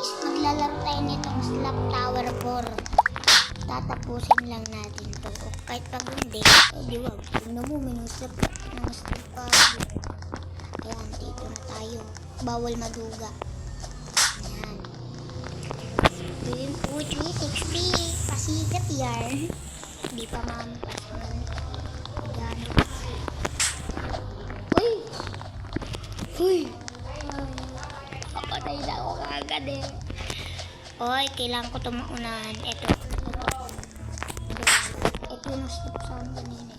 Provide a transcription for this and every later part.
guys, maglalaro tayo nitong Slap Tower 4. Tatapusin lang natin to. O kahit pag hindi, di wag. Tignan mo, minusap ng slap pa. Ayan, dito na tayo. Bawal maduga. Ayan. 360. Pasikat yan. Hindi pa mampas mo. Ayan. Uy! Uy! Papatay na ako kagad eh. Oy, kailangan ko ito maunahan. Ito yung slip sound kanina.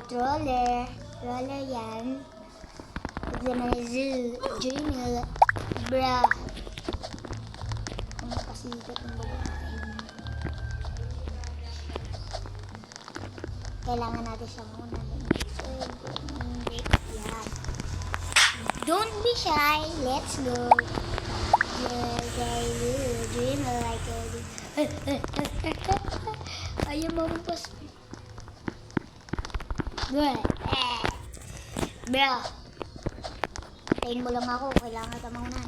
Troller. Troller yan. Ito na zoo. Journal. Bra. Ang pasikat ng babae. Kailangan natin siya muna. Yan. Don't be shy. Let's go. Yes, I will dream like a ayaw mampas. Bro. Tayin mo lang ako. Kailangan ka maunan.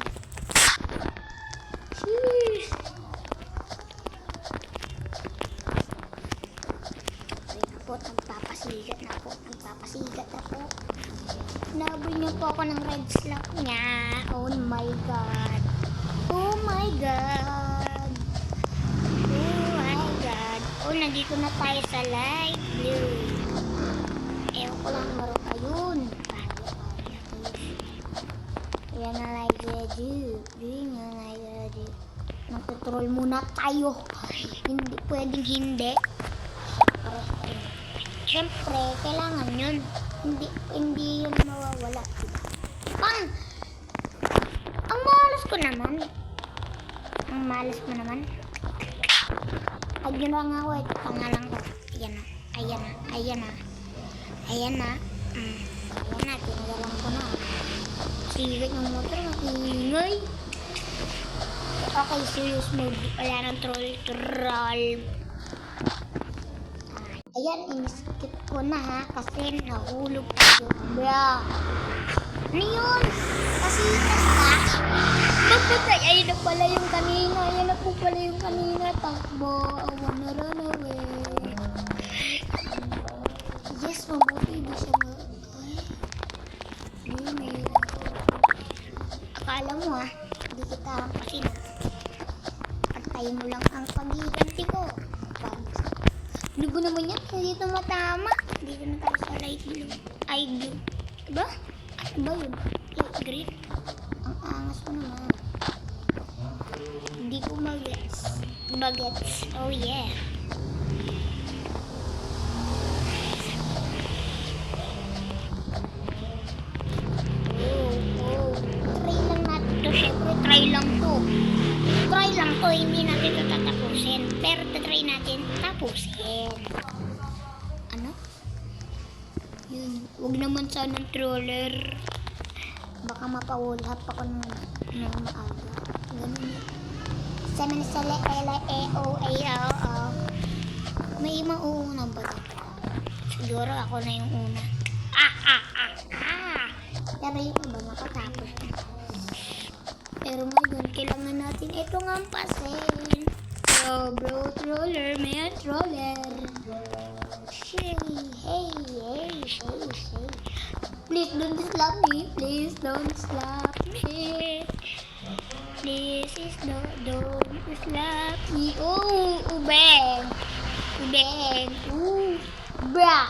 Sheesh. Ayun na po. Nagpapasigat na po. Nagpapasigat na po. Naboy niyo po ako ng red slap niya. Oh my god. Oh my god. Oh my god. Oh, nandito na tayo sa light blue. Ewan ko lang maro. Ayun. Ayan na light blue. Ayan na light blue. Magtutrol muna tayo. Hindi pwedeng hindi. Siyempre, kailangan yun. Hindi yun mawawala. Ang malas ko naman. Ang malas mo naman. Ay, ginawa nga ako. Ito pangalan ko. Ayan na. Ayan na. Ayan na. Ayan na. Ayan na. Tinagalan ko na. Sirit ng motor. Ingay. Okay, serious mode. Wala ng troll. Ayan, in-skip ko na ha. Kasi nahulog ko. Bra. Ano yun? Kasi ka. Magpatay. Ayun na pala yung kanina. Ayun na po pala yung kanina. Takbo. I wanna run away. Yes, mabuti. Hindi siya akala mo ha. Hindi kita hampasin. Pantayin mo lang ang pag-iganti ko. Dugo naman yan. Hindi ito matama. Dito na tayo sa light blue. Ay, blue. Diba? Ano ba yun? Light green. Ang angas mo naman. Hindi ko mag-gets. Bagets. Oh yeah. Oh. Try lang natin to. Siyempre, try lang to. Try lang to. Hindi natin ito tatapusin. Pero try natin tapusin. Ano? Yun. Huwag naman sana ng troller. Baka mapawulhap ako ng maaga. Ganun yun. Sabi na sa L-E-O-A-O. May mauuna ba ito? Siguro ako na yung una. Pero yung iba makatapos na. Pero ngayon, kailangan natin ito nga pasin. Bro, troller, may troller. Hey. Please don't slap me. Please don't slap me. Please don't slap me. Oh, ubeng. Bra.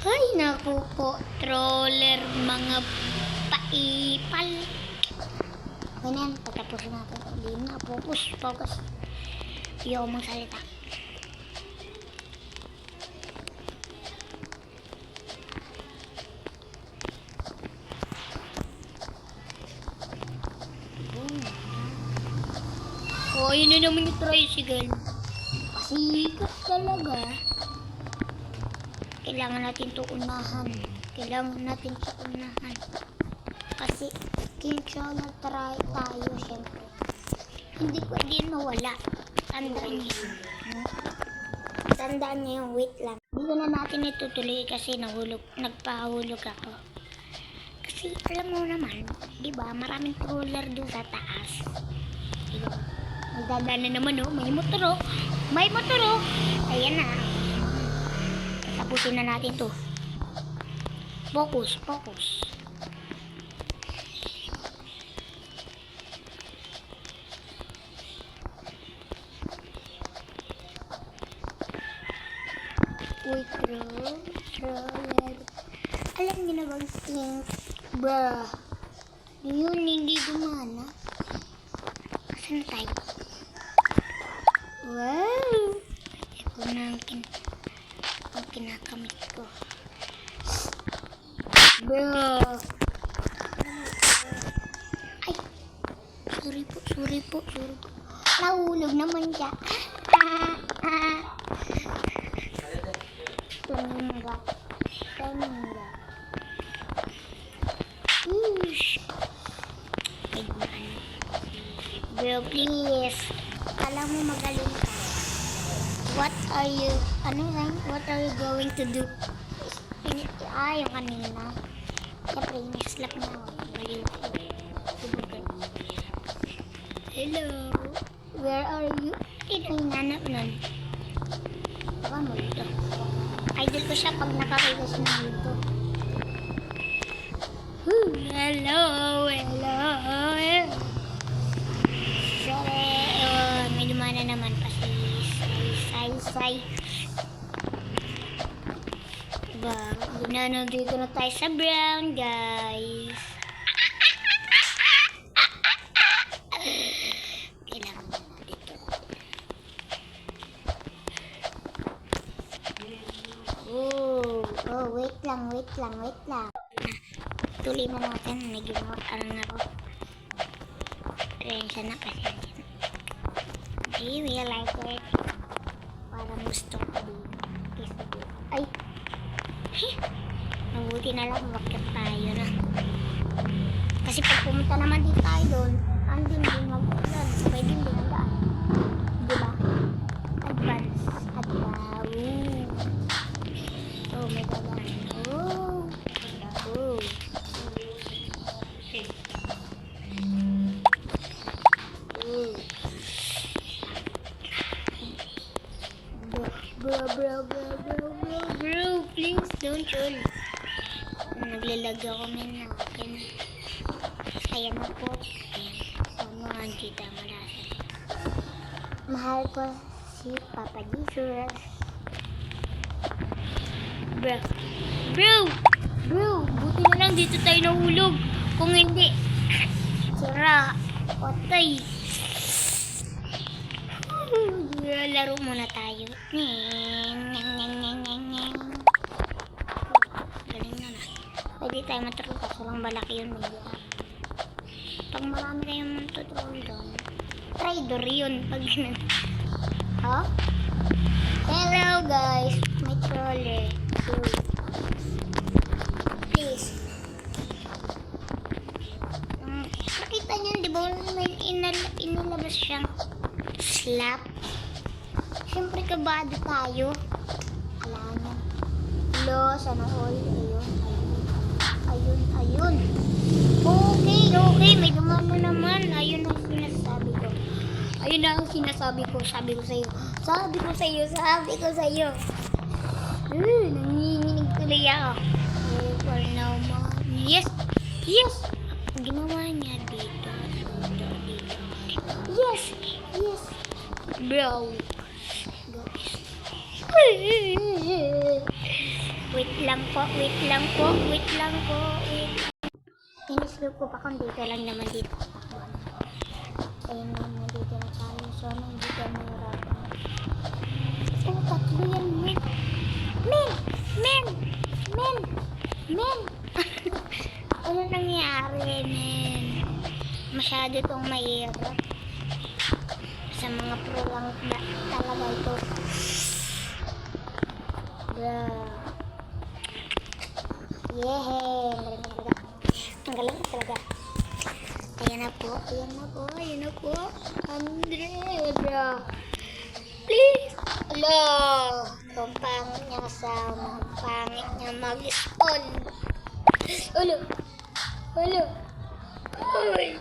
Ay, naku po, troller, mga paipal. Ganyan, patapusin natin. Hindi na, focus. Ayaw mong salita. Oh, yun na naman yung tricycle. Pasikat talaga. Kailangan natin ito unahan. Kasi kinsa try tayo syempre. Hindi pwede mawala. Tandaan niyo yung wait lang. Hindi na natin itutuloy kasi nagpahulog ako. Kasi alam mo naman, di ba, maraming troller doon sa taas. Diba? Magdadaan na naman, oh. May motor, oh. May motor, oh. Ayan na. Tapusin na natin to. Focus, focus. Uy, troller. Alam niyo na bang things, bruh. Yun, hindi gumana. Saan tayo? Wow! Ito na ang kinakamit ko. Bruh. Ay! Sorry po. Nahulog naman siya. Flamingo. Bro, please. Alam mo magaling ka. What are you going to do? Yung kanina. Siyempre, nislap na ako. Baliw ko. Hello. Where are you? Ito yung nanap nun. Baka mo ito. Idol ko siya pag nakakita siya ng ito. Hello. Sorry. May lumana naman pa si Say. Diba? Nandito na tayo sa brown, guys. Kailangan na dito. Wait lang. Tuloy mo natin. Nag-remote ako. Pasensya na. Do you like it? Parang gusto ko dito. Ay! Mabuti na lang bakit tayo na. Kasi pag pumunta naman dito tayo doon, andun din mag-ulan. Pwede din ang daan. Diba? Advance. Oh, may dagan. Bro, please don't roll. Naglalag ako na akin. Ayan na po. Mga kita malasa. Mahal ko si Papa Jesus. Bro, buti na lang dito tayo nahulog. Kung hindi, sira, patay. Laro muna tayo. Galing na. Pwede tayo matro kasi lang balaki yun. Pag marami kayong matutulong doon, traitor yun. Pag ganun. Oh? Hello guys, may troller. Please. Nakita niyo, di ba may inilabas siyang slap? Siyempre kabado tayo. Alam mo. Lo, sana all. Ayun. Okay. May dumamo naman. Ayun ang sinasabi ko. Sabi ko sa'yo. Nanginginig tuloy ako. For now, Yes. Ginawa niya dito. Yes. Bro. Wait lang po. Inisloop ko pa kung dito lang naman dito. Ayun naman dito na tayo. So, hindi ka mahirapan. Tatlo yan, men! Ano nangyari, men? Masyado itong mahirap. Sa mga pro lang talaga ito. Ang galing talaga. Ayan na po. Andrea. Please. Hello. Ang pangit niya kasama. Ang pangit niya mag-spawn. Ulo. Wala. Ay.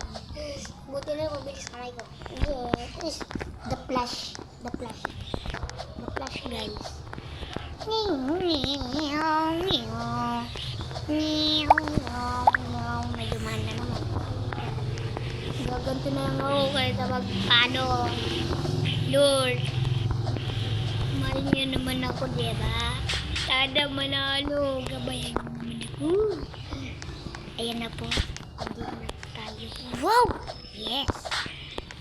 Buti na mabilis kamay ko. Yes. The flash. The flash. The flash, guys. May dumaan na naman. Gaganto na lang ako kahit magpano. Lord. Mahal niyo naman ako, diba? Sana manalo. Gabayan mo naman ako. Ayan na po. Hindi na tayo. Wow! Yes!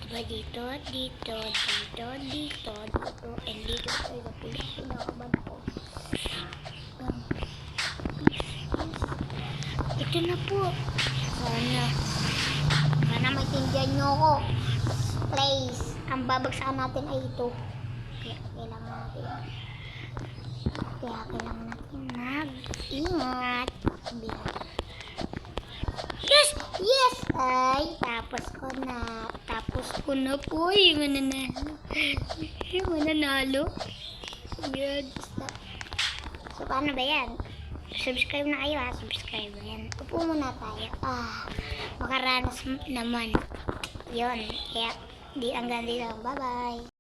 Diba dito, dito, dito, dito, dito, and dito tayo sa pinakaban po. Ito na po. Sana maintindihan nyo ako. Place. Ang babagsakan natin ay ito. Kaya kailangan natin mag-ingat. Yes! Yes! Ay, tapos ko na po. Mananalo. Good. So, paano ba yan? Subscribe na kayo ha. Subscribe na yan. Upo muna tayo. Makaranas naman. Yun. Kaya, hanggang dito. Bye-bye.